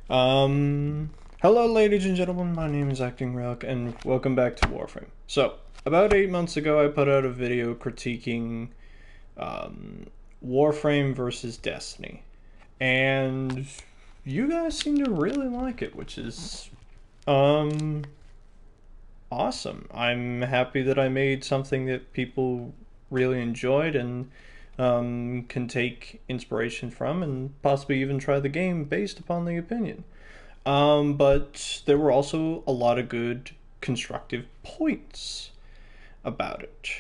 Hello, ladies and gentlemen. My name is Acting Relic, and welcome back to Warframe. So, about 8 months ago, I put out a video critiquing Warframe versus Destiny, and you guys seem to really like it, which is awesome. I'm happy that I made something that people really enjoyed and can take inspiration from, and possibly even try the game based upon the opinion. But there were also a lot of good constructive points about it.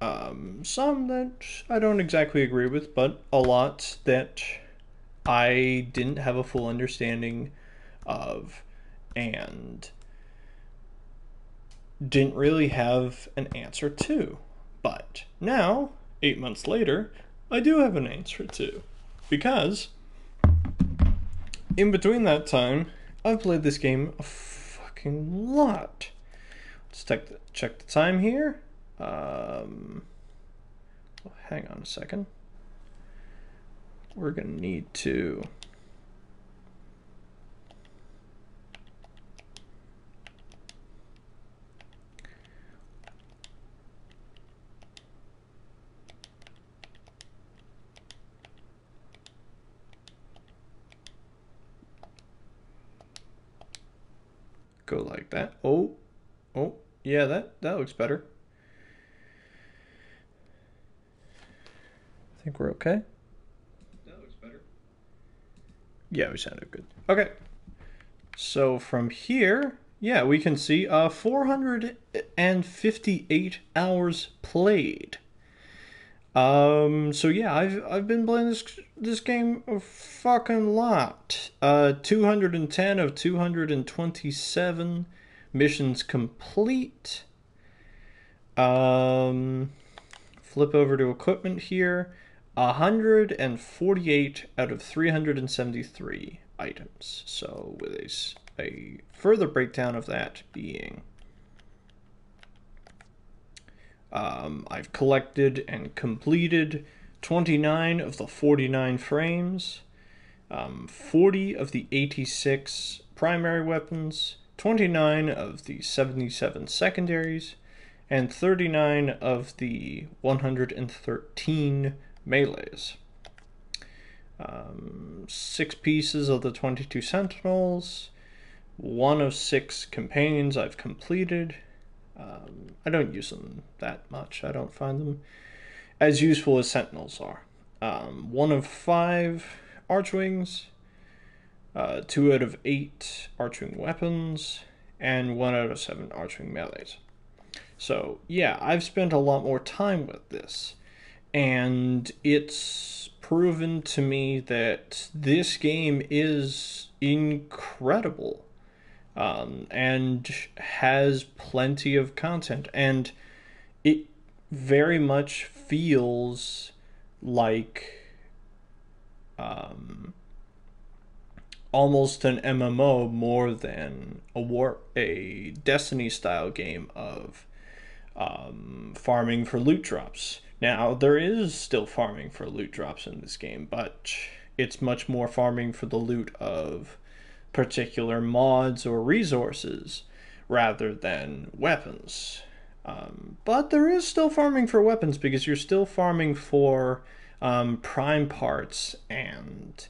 Some that I don't exactly agree with, but a lot that I didn't have a full understanding of and didn't really have an answer to. But now, 8 months later, I do have an answer to. Because in between that time, I've played this game a fucking lot. Let's check the time here. Hang on a second. We're gonna need to go like that. Oh, yeah, that looks better. I think we're okay. That looks better. Yeah, we sounded good. Okay. So from here, yeah, we can see 458 hours played. So yeah, I've been playing this game a fucking lot. 210 of 227 missions complete. Flip over to equipment here. 148 out of 373 items. So with a further breakdown of that being I've collected and completed 29 of the 49 frames, 40 of the 86 primary weapons, 29 of the 77 secondaries, and 39 of the 113 melees. 6 pieces of the 22 sentinels, 1 of 6 companions I've completed. I don't use them that much. I don't find them as useful as sentinels are. 1 of 5 archwings, 2 out of 8 archwing weapons, and 1 out of 7 archwing melees. So yeah, I've spent a lot more time with this, and it's proven to me that this game is incredible. And has plenty of content, and it very much feels like almost an MMO more than a Destiny style game of farming for loot drops. Now there is still farming for loot drops in this game, but it's much more farming for the loot of particular mods or resources rather than weapons. But there is still farming for weapons because you're still farming for prime parts and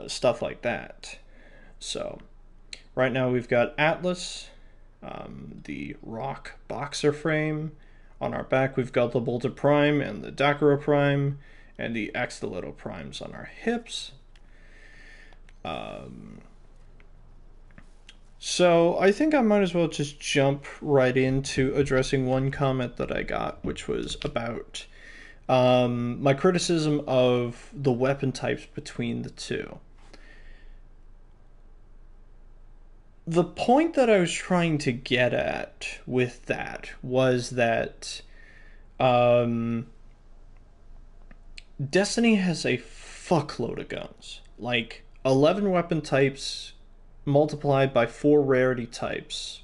stuff like that. So right now we've got Atlas, the rock boxer frame. On our back we've got the Bolter Prime and the Dakara Prime and the Axolotl Primes on our hips. So I think I might as well just jump right into addressing one comment that I got, which was about my criticism of the weapon types between the two. The point that I was trying to get at with that was that Destiny has a fuckload of guns. Like 11 weapon types multiplied by 4 rarity types.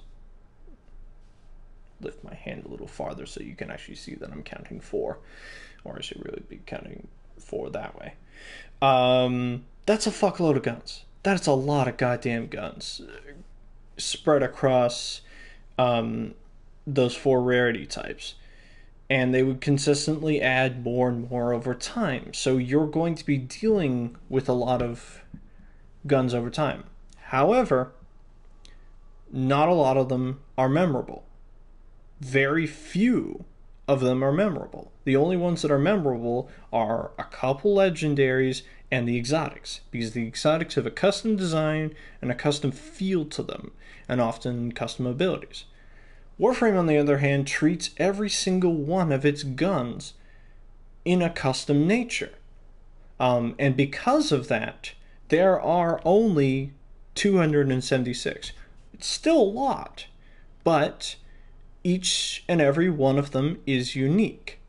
Lift my hand a little farther so you can actually see that I'm counting 4. Or I should really be counting 4 that way. That's a fuckload of guns. That's a lot of goddamn guns spread across those 4 rarity types. And they would consistently add more and more over time. So you're going to be dealing with a lot of guns over time. However, not a lot of them are memorable. Very few of them are memorable. The only ones that are memorable are a couple legendaries and the exotics, because the exotics have a custom design and a custom feel to them, and often custom abilities. Warframe, on the other hand, treats every single one of its guns in a custom nature. And because of that, there are only 276. It's still a lot, but each and every one of them is unique.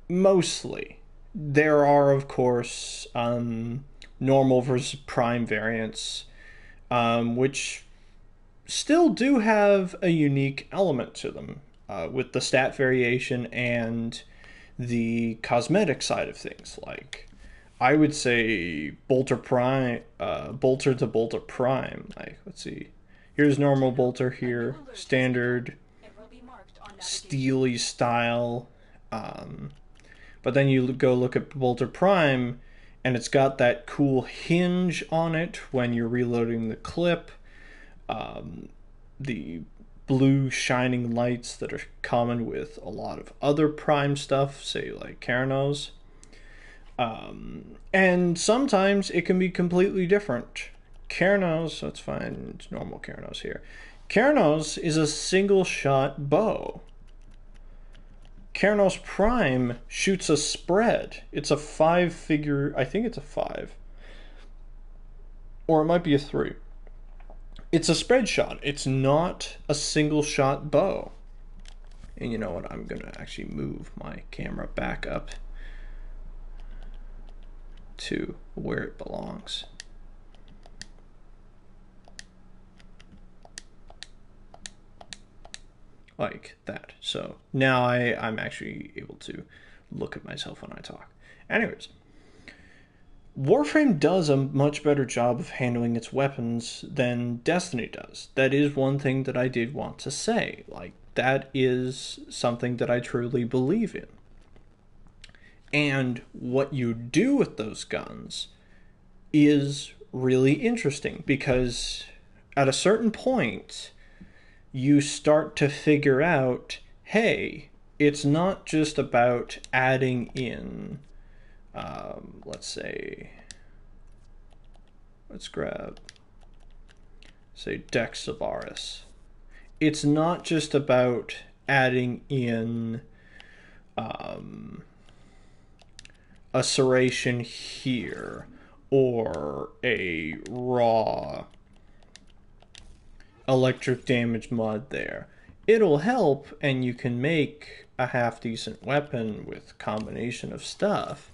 Mostly. There are, of course, normal versus prime variants, which still do have a unique element to them, with the stat variation and the cosmetic side of things. Like, I would say Bolter Prime, Bolter to Bolter Prime. Like, let's see. Here's normal Bolter here, standard, steely style. But then you go look at Bolter Prime, and it's got that cool hinge on it when you're reloading the clip. The blue shining lights that are common with a lot of other Prime stuff, say like Karanos. And sometimes it can be completely different. Karanos, that's fine, it's normal Karanos here. Karanos is a single shot bow. Karanos Prime shoots a spread. It's a 5-figure, I think it's a 5. Or it might be a 3. It's a spread shot. It's not a single shot bow. And you know what? I'm going to actually move my camera back up to where it belongs. Like that. So now I'm actually able to look at myself when I talk. Anyways. Warframe does a much better job of handling its weapons than Destiny does. That is one thing that I did want to say. Like, that is something that I truly believe in. And what you do with those guns is really interesting, because at a certain point, you start to figure out, hey, it's not just about adding in let's say, let's grab, say, Dex Savaris. It's not just about adding in a serration here or a raw electric damage mod there. It'll help, and you can make a half-decent weapon with combination of stuff,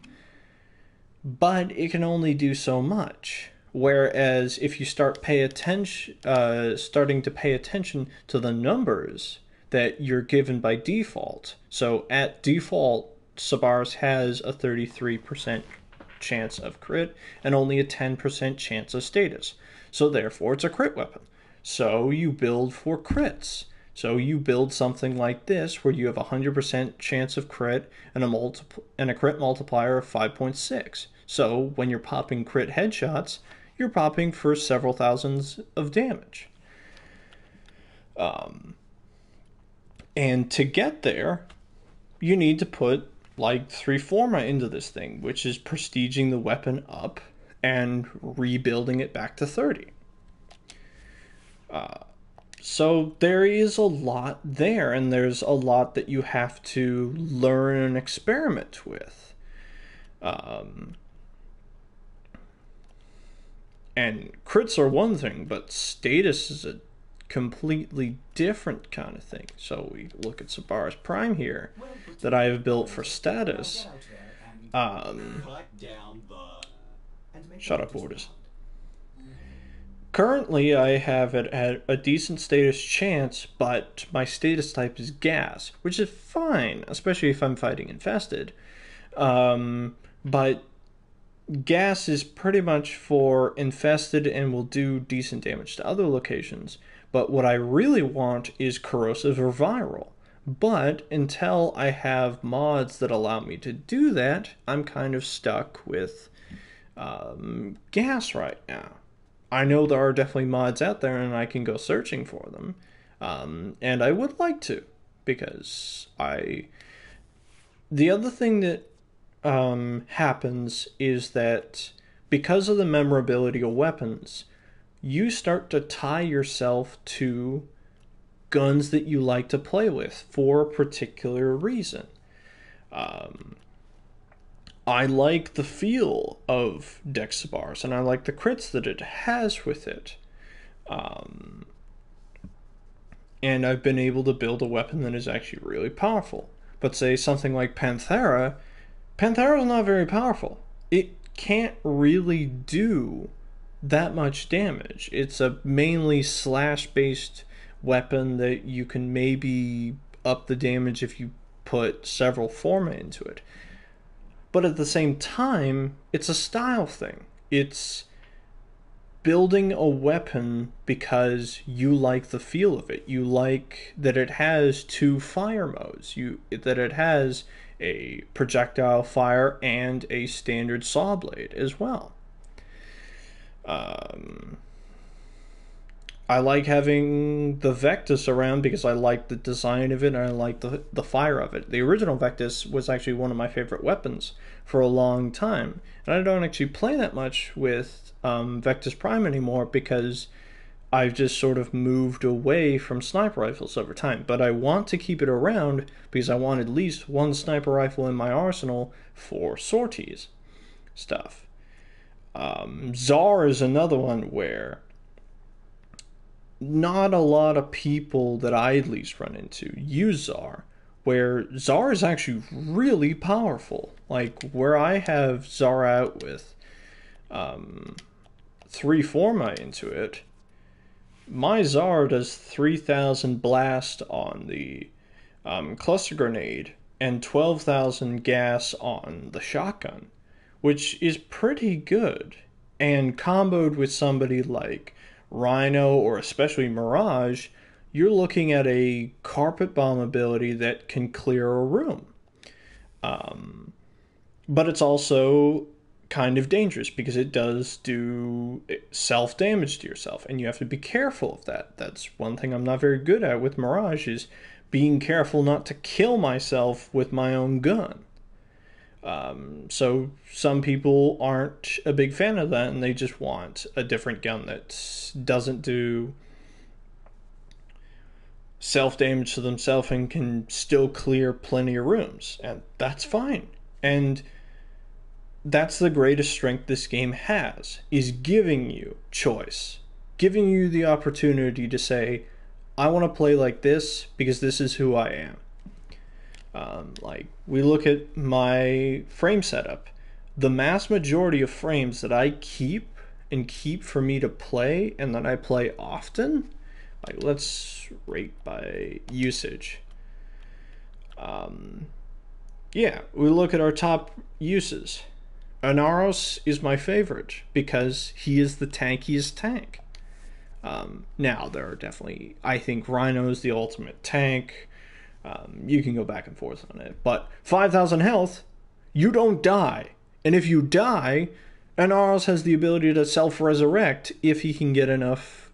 but it can only do so much. Whereas if you starting to pay attention to the numbers that you're given by default. So at default, Savaris has a 33% chance of crit and only a 10% chance of status. So therefore, it's a crit weapon. So you build for crits. So you build something like this where you have a 100% chance of crit and a crit multiplier of 5.6. So when you're popping crit headshots, you're popping for several thousands of damage. And to get there, you need to put like 3 forma into this thing, which is prestiging the weapon up and rebuilding it back to 30. So there is a lot there, and there's a lot that you have to learn and experiment with. And crits are one thing, but status is a completely different kind of thing. So we look at Savaris Prime here that I have built for status. Shut up, Borders. Currently, I have it at a decent status chance, but my status type is gas, which is fine, especially if I'm fighting infested. But gas is pretty much for infested and will do decent damage to other locations. But what I really want is corrosive or viral. But until I have mods that allow me to do that, I'm kind of stuck with gas right now. I know there are definitely mods out there and I can go searching for them. And I would like to, because the other thing that happens is that because of the memorability of weapons, you start to tie yourself to guns that you like to play with for a particular reason. I like the feel of Dexabars, and I like the crits that it has with it. And I've been able to build a weapon that is actually really powerful. But say something like Panthera is not very powerful. It can't really do that much damage. It's a mainly slash-based weapon that you can maybe up the damage if you put several forma into it. But at the same time, it's a style thing. It's building a weapon because you like the feel of it. You like that it has two fire modes. That it has a projectile fire and a standard saw blade as well. I like having the Vectis around because I like the design of it and I like the fire of it. The original Vectis was actually one of my favorite weapons for a long time. And I don't actually play that much with Vectis Prime anymore because I've just sort of moved away from sniper rifles over time. But I want to keep it around because I want at least one sniper rifle in my arsenal for sorties stuff. Czar is another one where not a lot of people that I at least run into use Czar, where Czar is actually really powerful. Like where I have Czar out with 3 forma into it, my Czar does 3,000 blast on the cluster grenade and 12,000 gas on the shotgun, which is pretty good. And comboed with somebody like Rhino or especially Mirage, you're looking at a carpet bomb ability that can clear a room. But it's also kind of dangerous because it does do self-damage to yourself, and you have to be careful of that. That's one thing I'm not very good at with Mirage, is being careful not to kill myself with my own gun. So some people aren't a big fan of that, and they just want a different gun that doesn't do self-damage to themselves and can still clear plenty of rooms, and that's fine. And that's the greatest strength this game has, is giving you choice, giving you the opportunity to say, I want to play like this because this is who I am. Like, we look at my frame setup. The mass majority of frames that I keep for me to play and that I play often, like, let's rate by usage. Yeah, we look at our top uses. Anaros is my favorite because he is the tankiest tank. Now, there are definitely, I think Rhino is the ultimate tank. You can go back and forth on it. But 5,000 health, you don't die. And if you die, Anaros has the ability to self-resurrect if he can get enough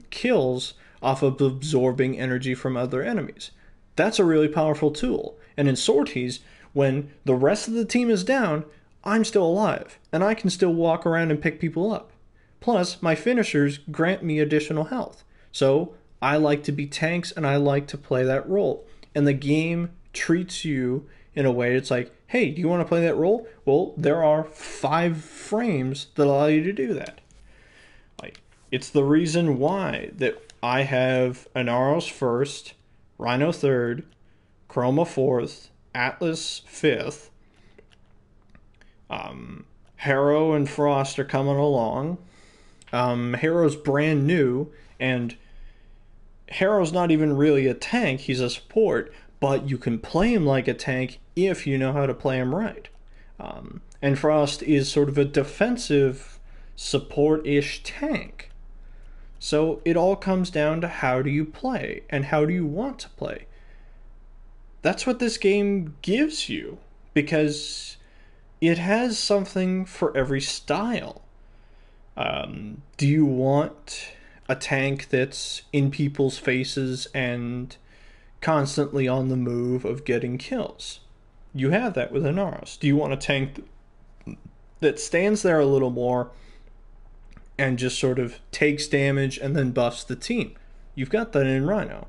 kills off of absorbing energy from other enemies. That's a really powerful tool. And in sorties, when the rest of the team is down, I'm still alive, and I can still walk around and pick people up. Plus, my finishers grant me additional health. So, I like to be tanks, and I like to play that role. And the game treats you in a way it's like, hey, do you want to play that role? Well, there are 5 frames that allow you to do that. Like, it's the reason why that I have Anaros first, Rhino 3rd, Chroma 4th, Atlas 5th, Harrow and Frost are coming along. Harrow's brand new, and Harrow's not even really a tank, he's a support, but you can play him like a tank if you know how to play him right. And Frost is sort of a defensive support-ish tank. So it all comes down to how do you play and how do you want to play. That's what this game gives you, because it has something for every style. Do you want a tank that's in people's faces and constantly on the move of getting kills? You have that with Inaros. Do you want a tank that stands there a little more and just sort of takes damage and then buffs the team? You've got that in Rhino.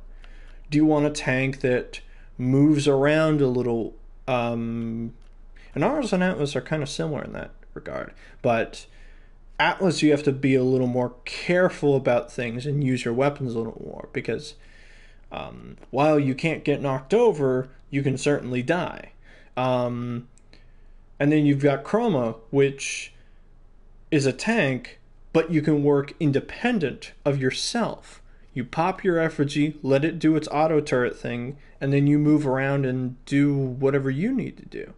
Do you want a tank that moves around a little? Inaros and Atlas are kind of similar in that regard, but Atlas, you have to be a little more careful about things and use your weapons a little more, because while you can't get knocked over, you can certainly die. And then you've got Chroma, which is a tank, but you can work independent of yourself. You pop your effigy, let it do its auto turret thing, and then you move around and do whatever you need to do.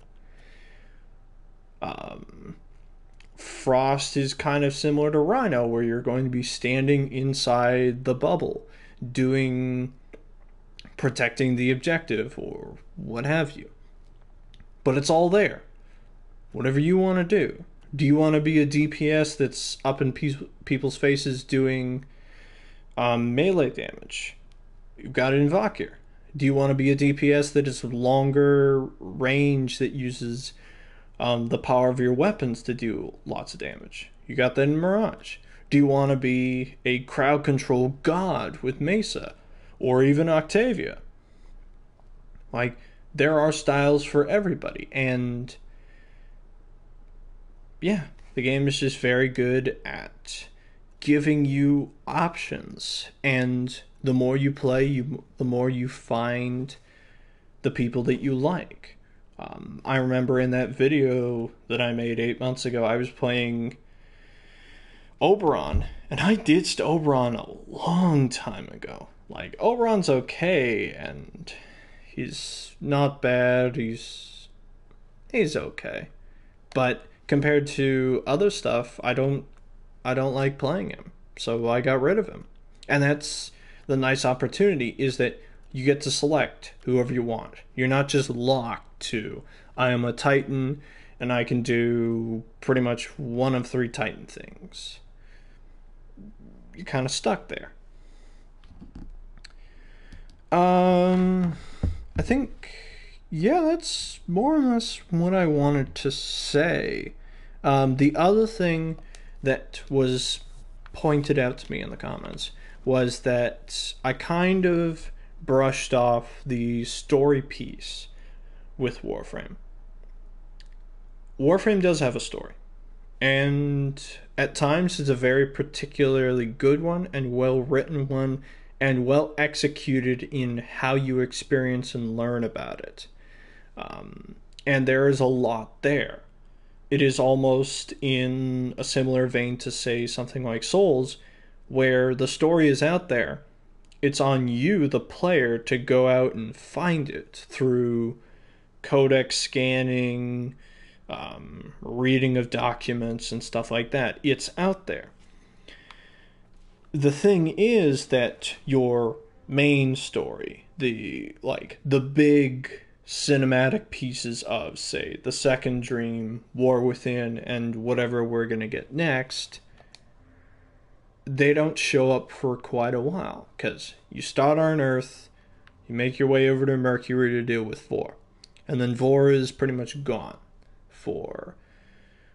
Frost is kind of similar to Rhino, where you're going to be standing inside the bubble, protecting the objective or what have you. But it's all there. Whatever you want to do. Do you want to be a DPS that's up in people's faces doing melee damage? You've got Invokir. Do you want to be a DPS that is longer range, that uses the power of your weapons to do lots of damage? You got that in Mirage. Do you want to be a crowd control god with Mesa, or even Octavia? Like, there are styles for everybody, and yeah, the game is just very good at giving you options, and the more you play, the more you find the people that you like. I remember in that video that I made 8 months ago, I was playing Oberon, and I ditched Oberon a long time ago. Like, Oberon's okay, and he's not bad, he's okay. But compared to other stuff, I don't like playing him. So I got rid of him. And that's the nice opportunity, is that you get to select whoever you want. You're not just locked to, I am a Titan and I can do pretty much one of 3 Titan things. You're kind of stuck there. I think, yeah, that's more or less what I wanted to say. The other thing that was pointed out to me in the comments was that I kind of brushed off the story piece with Warframe. Warframe does have a story, and at times it's a very particularly good one and well written one, and well executed in how you experience and learn about it. And there is a lot there. It is almost in a similar vein to, say, something like Souls, where the story is out there. It's on you, the player, to go out and find it through codex scanning, reading of documents and stuff like that. It's out there. The thing is that your main story, the big cinematic pieces of, say, The Second Dream, War Within, and whatever we're going to get next, they don't show up for quite a while, because you start on Earth, you make your way over to Mercury to deal with Vor, and then Vor is pretty much gone for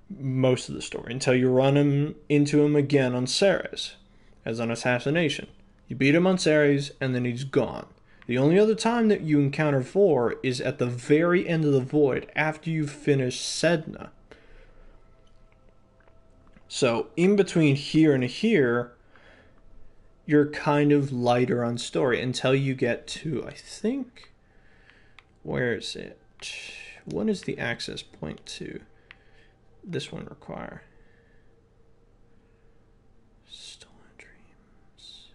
most of the story, until you run into him again on Ceres as an assassination. You beat him on Ceres, and then he's gone. The only other time that you encounter Vor is at the very end of the Void, after you've finished Sedna. So, in between here and here, you're kind of lighter on story until you get to, I think, where is it? What is the access point to this one require? Stolen Dreams.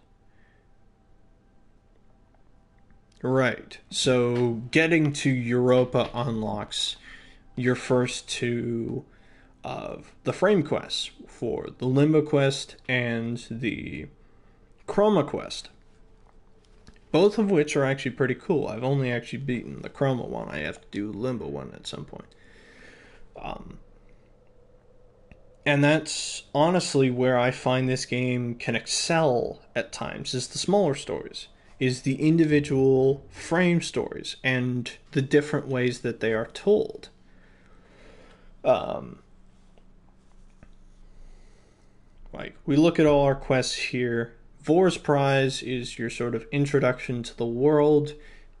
Right. So getting to Europa unlocks your first 2 of the Frame quests for the Limbo quest and the Chroma quest. Both of which are actually pretty cool. I've only actually beaten the Chroma one. I have to do the Limbo one at some point. And that's honestly where I find this game can excel at times, is the smaller stories, is the individual frame stories and the different ways that they are told. Like, we look at all our quests here. Vor's Prize is your sort of introduction to the world,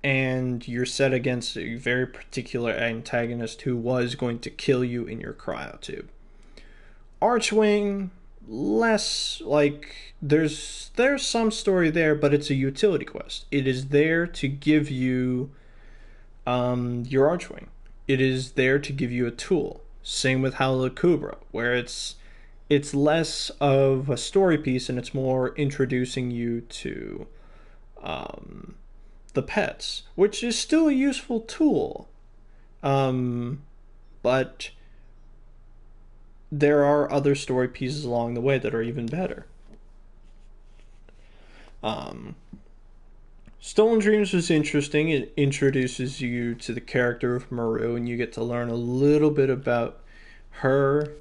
and you're set against a very particular antagonist who was going to kill you in your cryotube. Archwing, less like there's some story there, but it's a utility quest. It is there to give you your Archwing. It is there to give you a tool. Same with Howl of Kubra, where it's less of a story piece and it's more introducing you to the pets, which is still a useful tool. But there are other story pieces along the way that are even better. Stolen Dreams was interesting. It introduces you to the character of Maru, and you get to learn a little bit about her.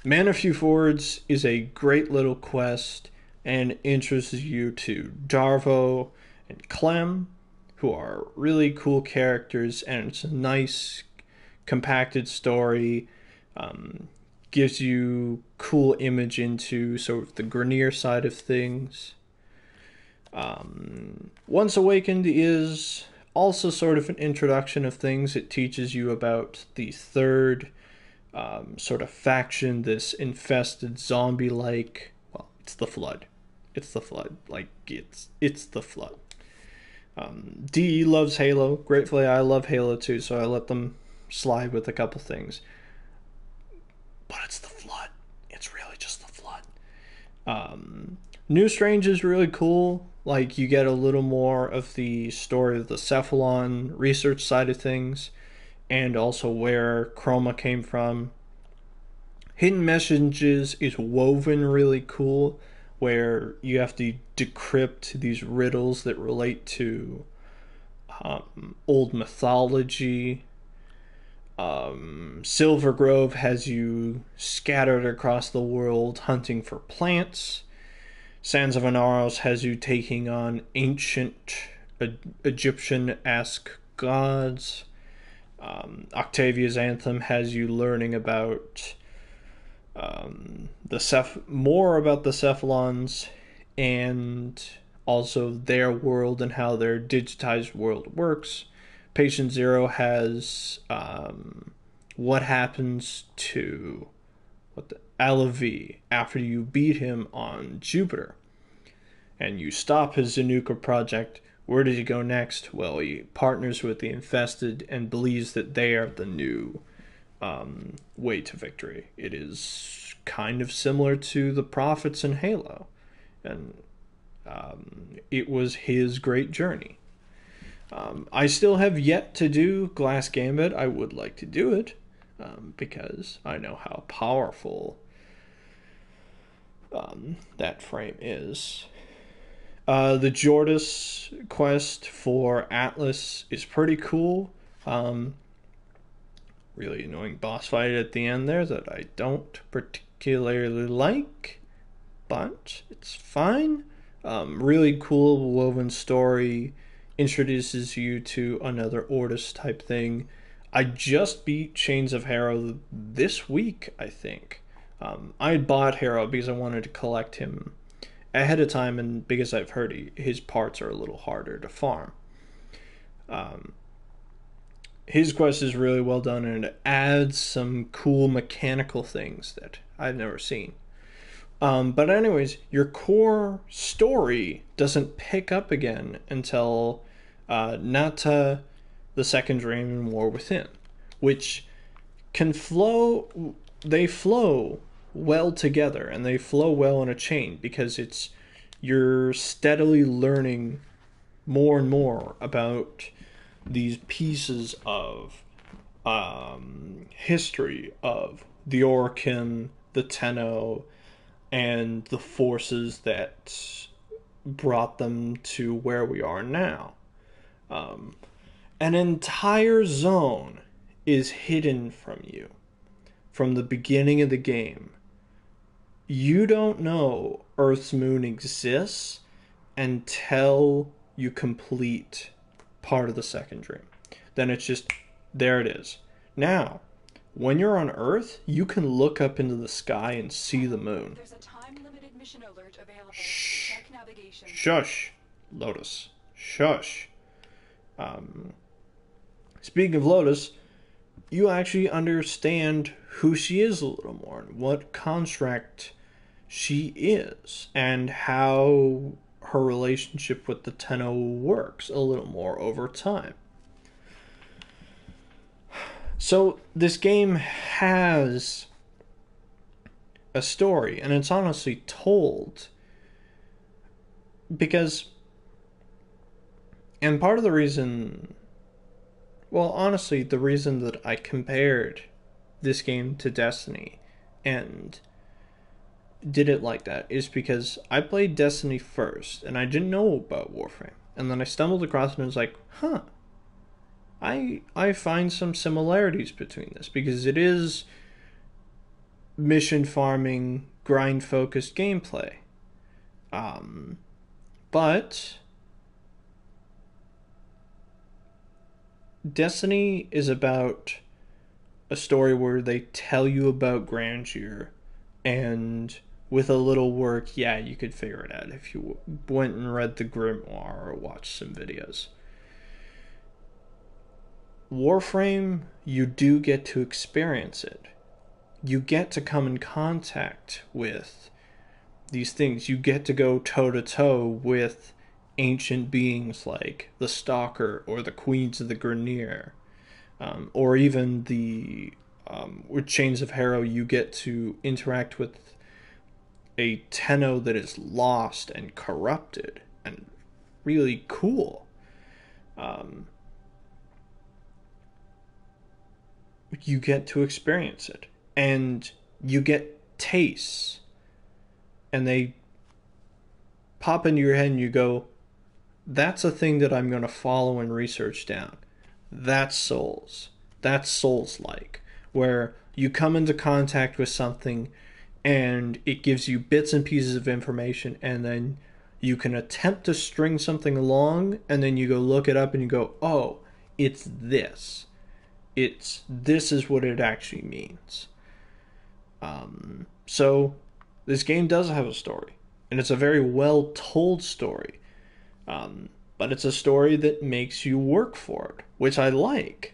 Man of Few Words is a great little quest and introduces you to Darvo and Clem, who are really cool characters, and it's a nice compacted story. Gives you cool image into sort of the Grenier side of things. Once Awakened is also sort of an introduction of things. It teaches you about the third sort of faction, this infested zombie-like... Well, it's the Flood. It's the Flood. Like, it's the Flood. DE loves Halo. Gratefully, I love Halo too, so I let them slide with a couple things. But it's the Flood. It's really just the Flood. New Strange is really cool. Like, you get a little more of the story of the Cephalon research side of things, and also where Chroma came from. Hidden Messages is woven really cool, where you have to decrypt these riddles that relate to old mythology. Silver Grove has you scattered across the world hunting for plants. Sands of Anaros has you taking on ancient Egyptian-esque gods. Octavia's Anthem has you learning about more about the Cephalons and also their world and how their digitized world works. Patient Zero has what happens to Alavi after you beat him on Jupiter and you stop his Zanuka project. Where does he go next? Well, he partners with the Infested and believes that they are the new way to victory. It is kind of similar to the Prophets in Halo, and it was his great journey. I still have yet to do Glass Gambit. I would like to do it because I know how powerful that frame is. The Jordis quest for Atlas is pretty cool. Really annoying boss fight at the end there that I don't particularly like, but it's fine. Really cool woven story. Introduces you to another Ortis type thing. I just beat Chains of Harrow this week, I think. I had bought Harrow because I wanted to collect him ahead of time, and because I've heard his parts are a little harder to farm. His quest is really well done, and it adds some cool mechanical things that I've never seen. But anyways, your core story doesn't pick up again until Nata, the Second Dream, and War Within, which can flow. They flow well together, and they flow well in a chain because you're steadily learning more and more about these pieces of history of the Orokin, the Tenno, and the forces that brought them to where we are now. An entire zone is hidden from you from the beginning of the game. You don't know Earth's moon exists until you complete part of the second dream. Then it's just, there it is. Now, when you're on Earth, you can look up into the sky and see the moon. There's a time-limited mission alert available. Shh. Check navigation. Shush, Lotus. Shush. Speaking of Lotus, you actually understand who she is a little more and what construct she is and how her relationship with the Tenno works a little more over time. So this game has a story, and it's honestly told because, and part of the reason, well, honestly, the reason that I compared this game to Destiny and did it like that is because I played Destiny first, and I didn't know about Warframe. And then I stumbled across it and was like, huh, I find some similarities between this, because it is mission farming, grind-focused gameplay. But Destiny is about a story where they tell you about grandeur, and with a little work, yeah, you could figure it out if you went and read the grimoire or watched some videos. Warframe, you do get to experience it. You get to come in contact with these things. You get to go toe-to-toe with ancient beings like the Stalker or the Queens of the Grineer, or even the with Chains of Harrow. You get to interact with a Tenno that is lost and corrupted and really cool. You get to experience it, and you get tastes, and they pop into your head and you go, that's a thing that I'm going to follow and research down. That's Souls. That's Souls-like, where you come into contact with something and it gives you bits and pieces of information, and then you can attempt to string something along, and then you go look it up and you go, oh, it's this. This is what it actually means. So this game does have a story, and it's a very well told story. But it's a story that makes you work for it, which I like.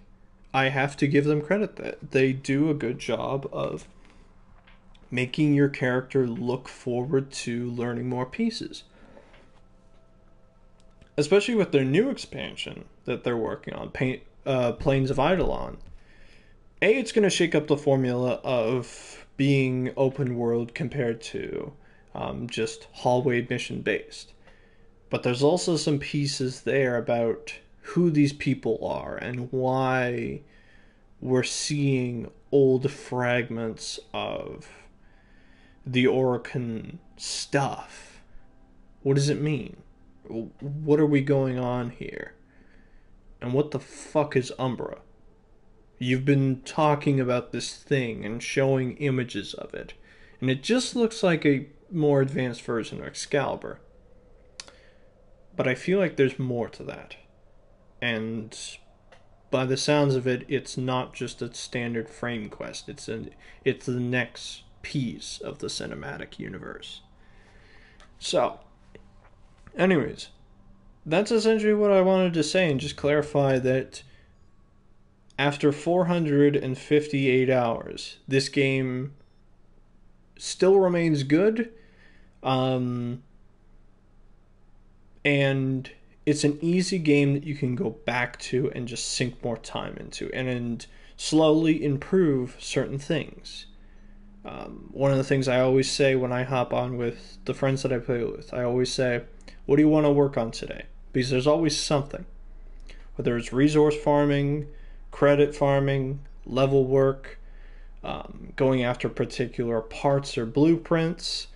I have to give them credit that they do a good job of making your character look forward to learning more pieces. Especially with their new expansion that they're working on, Plains of Eidolon. It's going to shake up the formula of being open world compared to just hallway mission based. But there's also some pieces there about who these people are and why we're seeing old fragments of the Orokin stuff. What does it mean? What are we going on here? And what the fuck is Umbra? You've been talking about this thing and showing images of it, and it just looks like a more advanced version of Excalibur. But I feel like there's more to that. And by the sounds of it, it's not just a standard frame quest. It's the next piece of the cinematic universe. So, anyways, that's essentially what I wanted to say, and just clarify that after 458 hours, this game still remains good. And it's an easy game that you can go back to and just sink more time into, and slowly improve certain things. One of the things I always say when I hop on with the friends that I play with, I always say, what do you want to work on today? Because there's always something. Whether it's resource farming, credit farming, level work, going after particular parts or blueprints,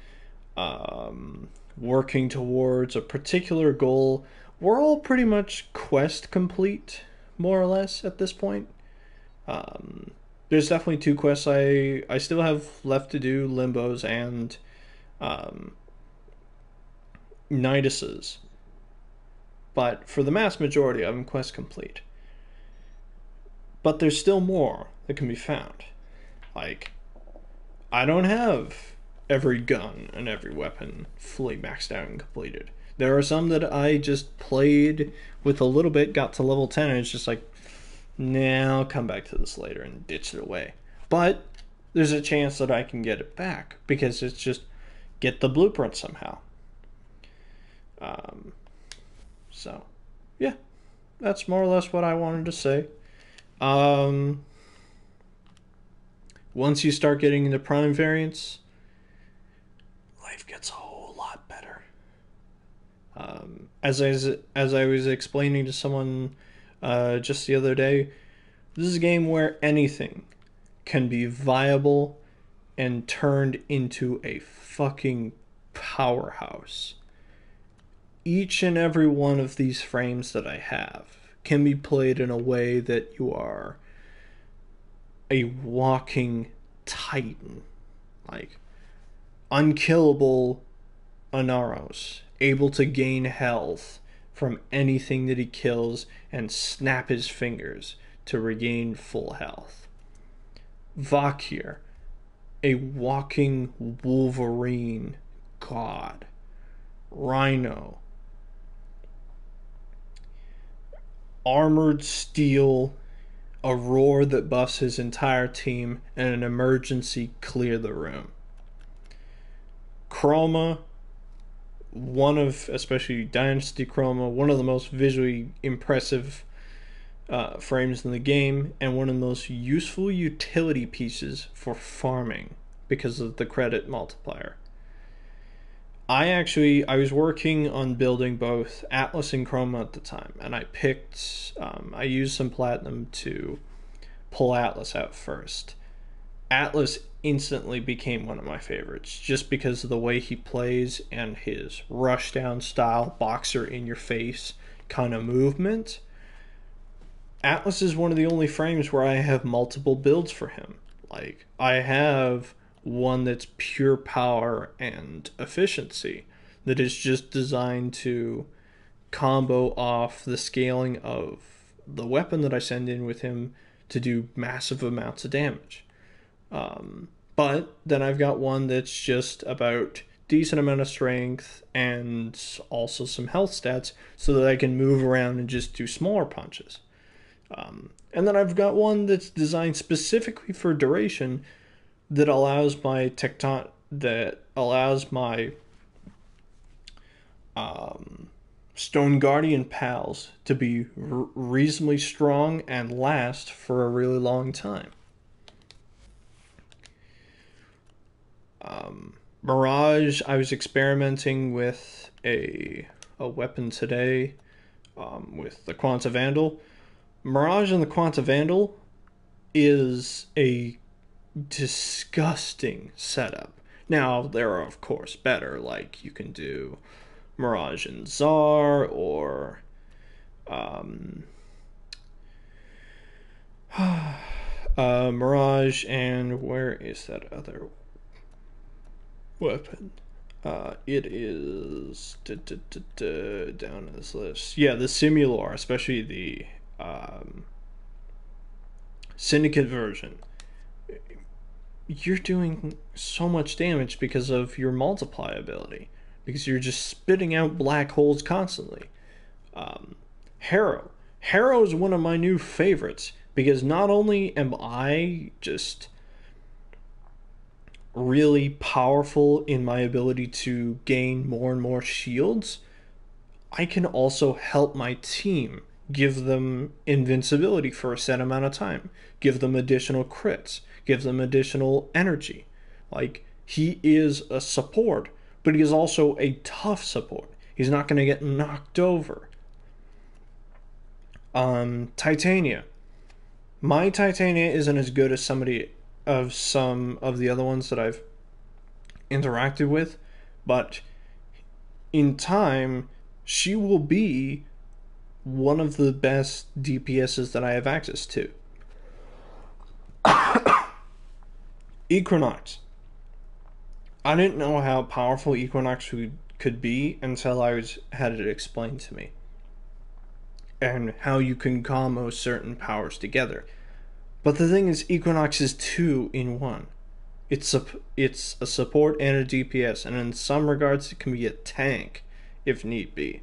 working towards a particular goal. We're all pretty much quest complete, more or less, at this point. There's definitely two quests I still have left to do, Limbos and Nidus's. But for the mass majority, I'm quest complete. But there's still more that can be found. Like, I don't have every gun and every weapon fully maxed out and completed. There are some that I just played with a little bit, got to level 10, and it's just like, nah, I'll come back to this later and ditch it away. But there's a chance that I can get it back because it's just get the blueprint somehow. So, yeah, that's more or less what I wanted to say. Once you start getting into prime variants, life gets a whole lot better. As I was explaining to someone just the other day, this is a game where anything can be viable and turned into a fucking powerhouse. Each and every one of these frames that I have can be played in a way that you are a walking titan. Like, unkillable Anaros, able to gain health from anything that he kills and snap his fingers to regain full health. Vakir, a walking Wolverine god. Rhino, armored steel, a roar that buffs his entire team, and an emergency clear the room. Chroma, especially Dynasty Chroma, one of the most visually impressive frames in the game, and one of the most useful utility pieces for farming because of the credit multiplier. I was working on building both Atlas and Chroma at the time, and I used some platinum to pull Atlas out first. Atlas instantly became one of my favorites, just because of the way he plays and his rushdown style, boxer in your face kind of movement. Atlas is one of the only frames where I have multiple builds for him. Like, I have one that's pure power and efficiency that is just designed to combo off the scaling of the weapon that I send in with him to do massive amounts of damage. But then I've got one that's just about decent amount of strength and also some health stats so that I can move around and just do smaller punches. And then I've got one that's designed specifically for duration that allows my Stone Guardian pals to be reasonably strong and last for a really long time. Mirage, I was experimenting with a weapon today with the Quanta Vandal. Mirage and the Quanta Vandal is a disgusting setup. Now, there are, of course, better, like you can do Mirage and Czar, or Mirage and where is that other weapon? It is down this list. Yeah, the Simulor, especially the Syndicate version. You're doing so much damage because of your multiply ability, because you're just spitting out black holes constantly. Harrow is one of my new favorites because not only am I just really powerful in my ability to gain more and more shields, I can also help my team, give them invincibility for a set amount of time, give them additional crits, give them additional energy. Like, he is a support, but he is also a tough support. He's not going to get knocked over. Titania. My Titania isn't as good as somebody of some of the other ones that I've interacted with, but in time, she will be one of the best DPSs that I have access to. Equinox. I didn't know how powerful Equinox could be until had it explained to me, and how you can combo certain powers together. But the thing is, Equinox is 2 in 1. It's a support and a DPS, and in some regards, it can be a tank if need be.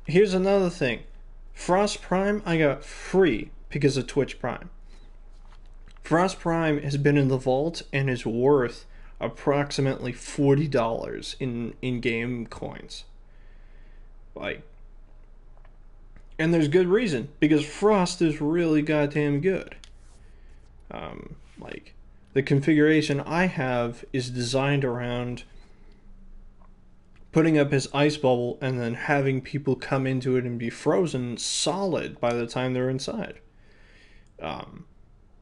Here's another thing. Frost Prime I got free because of Twitch Prime. Frost Prime has been in the vault and is worth approximately $40 in in-game coins. Like, and there's good reason, because Frost is really goddamn good. Like, the configuration I have is designed around putting up his ice bubble and then having people come into it and be frozen solid by the time they're inside.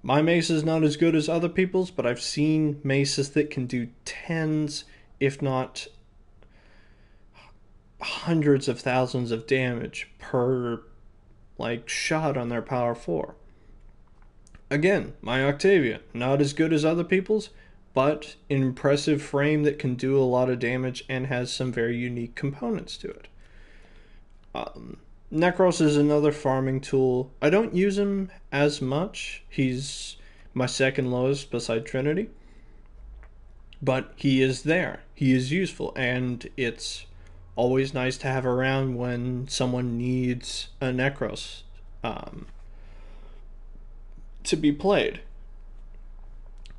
My mace is not as good as other people's, but I've seen maces that can do tens, if not hundreds of thousands of damage per like shot on their power 4. Again, my Octavia, not as good as other people's, but an impressive frame that can do a lot of damage and has some very unique components to it. Necros is another farming tool. I don't use him as much. He's my second lowest beside Trinity. But he is there. He is useful, and it's always nice to have around when someone needs a Necros to be played.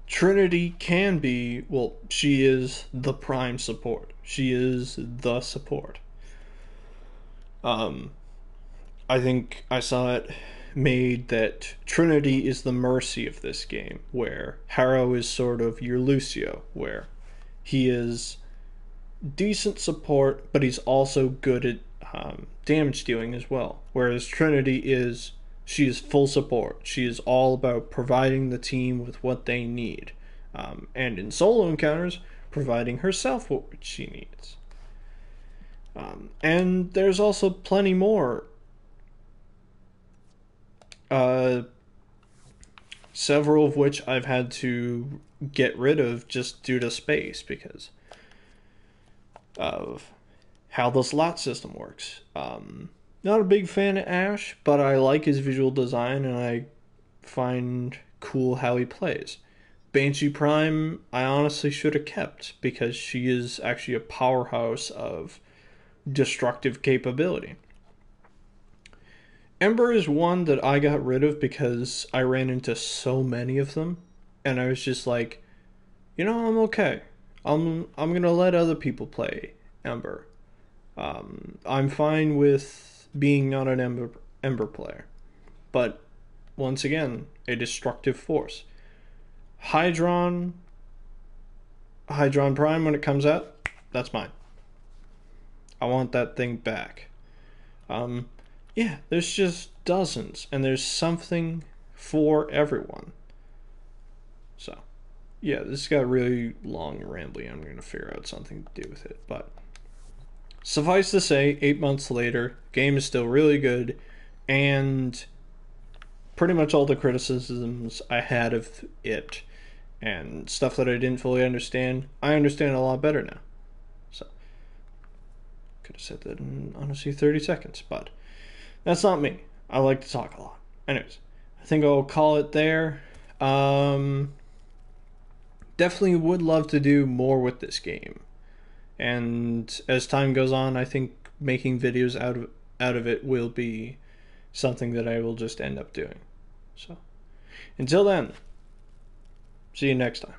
Trinity can be, well, she is the prime support. She is the support. I think I saw it made that Trinity is the Mercy of this game, where Harrow is sort of your Lucio, where he is decent support, but he's also good at damage dealing as well. Whereas Trinity she is full support. She is all about providing the team with what they need. And in solo encounters, providing herself what she needs. And there's also plenty more. Several of which I've had to get rid of just due to space because of how the slot system works. Not a big fan of Ash, but I like his visual design and I find cool how he plays. Banshee Prime, I honestly should have kept because she is actually a powerhouse of destructive capability. Ember is one that I got rid of because I ran into so many of them, and I was just like, I'm okay. I'm gonna let other people play Ember. I'm fine with being not an Ember player, but once again, a destructive force. Hydron Prime, when it comes out, that's mine. I want that thing back. Yeah, there's just dozens, and there's something for everyone. So, yeah, this got really long and rambly. I'm going to figure out something to do with it. But suffice to say, 8 months later, game is still really good, and pretty much all the criticisms I had of it and stuff that I didn't fully understand, I understand a lot better now. So, could have said that in, honestly, 30 seconds, but that's not me. I like to talk a lot. Anyways, I think I'll call it there. Definitely would love to do more with this game. And as time goes on, I think making videos out of it will be something that I will just end up doing. So, until then, see you next time.